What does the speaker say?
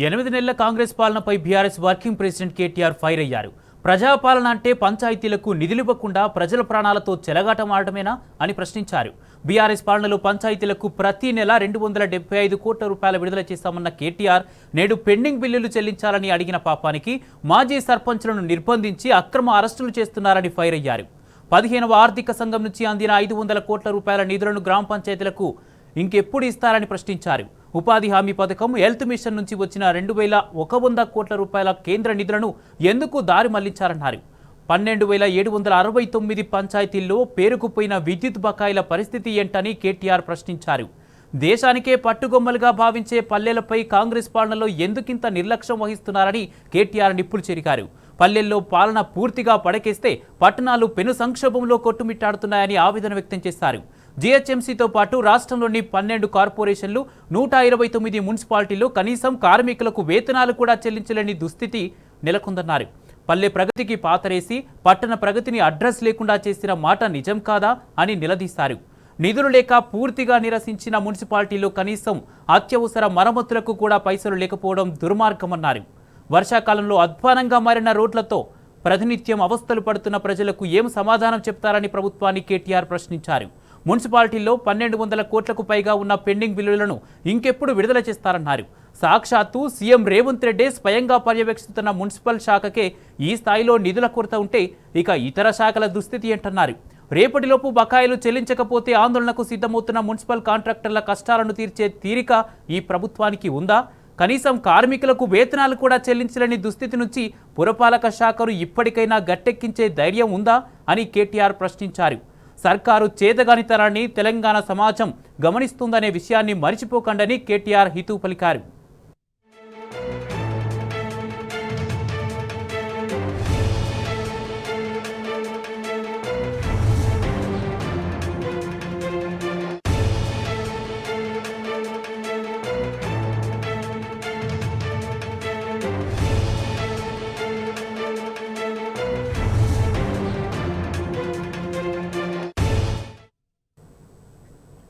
8 నెలల కాంగ్రెస్ పాలనపై BRS working president KTR fire అయ్యారు. ప్రజాపాలన అంటే పంచాయతీలకు నిధులివ్వకుండా ప్రజల ప్రాణాలతో చెలగాటమాడటమేనా అని ప్రశ్నించారు. బీఆర్ఎస్ పాలనలో పంచాయతీలకు ప్రతి నెల 275 కోట్ల రూపాయల విడుదల చేస్తామన్న కేటీఆర్ నేడు పెండింగ్ బిల్లులు చెల్లించాలని అడిగిన పాపానికి మాజీ సర్పంచ్లను నిర్బంధించి అక్రమ అరెస్టులు చేస్తున్నారని ఫైర్ అయ్యారు. 15వ ఆర్థిక సంఘం నుంచి అందిన 500 కోట్ల రూపాయల నిధులను గ్రామ పంచాయతీలకు ఇంకెప్పుడు ఇస్తారని ప్రశ్నించారు. ఉపాధి హామీ పథకం, హెల్త్ మిషన్ నుంచి వచ్చిన 2100 కోట్ల రూపాయల కేంద్ర నిధులను ఎందుకు దారి మళ్లించారన్నారు. 12,769 పంచాయతీల్లో పేరుకుపోయిన విద్యుత్ బకాయిల పరిస్థితి ఏంటని కేటీఆర్ ప్రశ్నించారు. దేశానికే పట్టుగొమ్మలుగా భావించే పల్లెలపై కాంగ్రెస్ పాలనలో ఎందుకింత నిర్లక్ష్యం వహిస్తున్నారని కేటీఆర్ నిప్పులు చెరిగారు. పల్లెల్లో పాలన పూర్తిగా పడకేస్తే పట్టణాలు పెను సంక్షోభంలో కొట్టుమిట్టాడుతున్నాయని ఆవేదన వ్యక్తం చేశారు. జీహెచ్ఎంసీతో పాటు రాష్ట్రంలోని 12 కార్పొరేషన్లు, 129 మున్సిపాలిటీలు కనీసం కార్మికులకు వేతనాలు కూడా చెల్లించలేని దుస్థితి నెలకొందన్నారు. పల్లె ప్రగతికి పాతరేసి పట్టణ ప్రగతిని అడ్రస్ లేకుండా చేసిన మాట నిజం కాదా అని నిలదీశారు. నిధులు లేక పూర్తిగా నిరసించిన మున్సిపాలిటీలో కనీసం అత్యవసర మరమ్మతులకు కూడా పైసలు లేకపోవడం దుర్మార్గమన్నారు. వర్షాకాలంలో అధ్వానంగా మారిన రోడ్లతో ప్రతినిత్యం అవస్థలు పడుతున్న ప్రజలకు ఏం సమాధానం చెప్తారని ప్రభుత్వాన్ని కేటీఆర్ ప్రశ్నించారు. మున్సిపాలిటీల్లో 1200 కోట్లకు పైగా ఉన్న పెండింగ్ బిల్లులను ఇంకెప్పుడు విడుదల చేస్తారన్నారు. సాక్షాత్తు సీఎం రేవంత్ రెడ్డి స్వయంగా పర్యవేక్షిస్తున్న మున్సిపల్ శాఖకే ఈ స్థాయిలో నిధుల కొరత ఉంటే ఇక ఇతర శాఖల దుస్థితి ఏంటన్నారు. రేపటిలోపు బకాయిలు చెల్లించకపోతే ఆందోళనకు సిద్ధమవుతున్న మున్సిపల్ కాంట్రాక్టర్ల కష్టాలను తీర్చే తీరిక ఈ ప్రభుత్వానికి ఉందా? కనీసం కార్మికులకు వేతనాలు కూడా చెల్లించలేని దుస్థితి నుంచి పురపాలక శాఖను ఇప్పటికైనా గట్టెక్కించే ధైర్యం ఉందా అని కేటీఆర్ ప్రశ్నించారు. సర్కారు చేతగానితనాన్ని తెలంగాణ సమాజం గమనిస్తుందనే విషయాన్ని మరిచిపోకండని కేటీఆర్ హితవు పలికారు.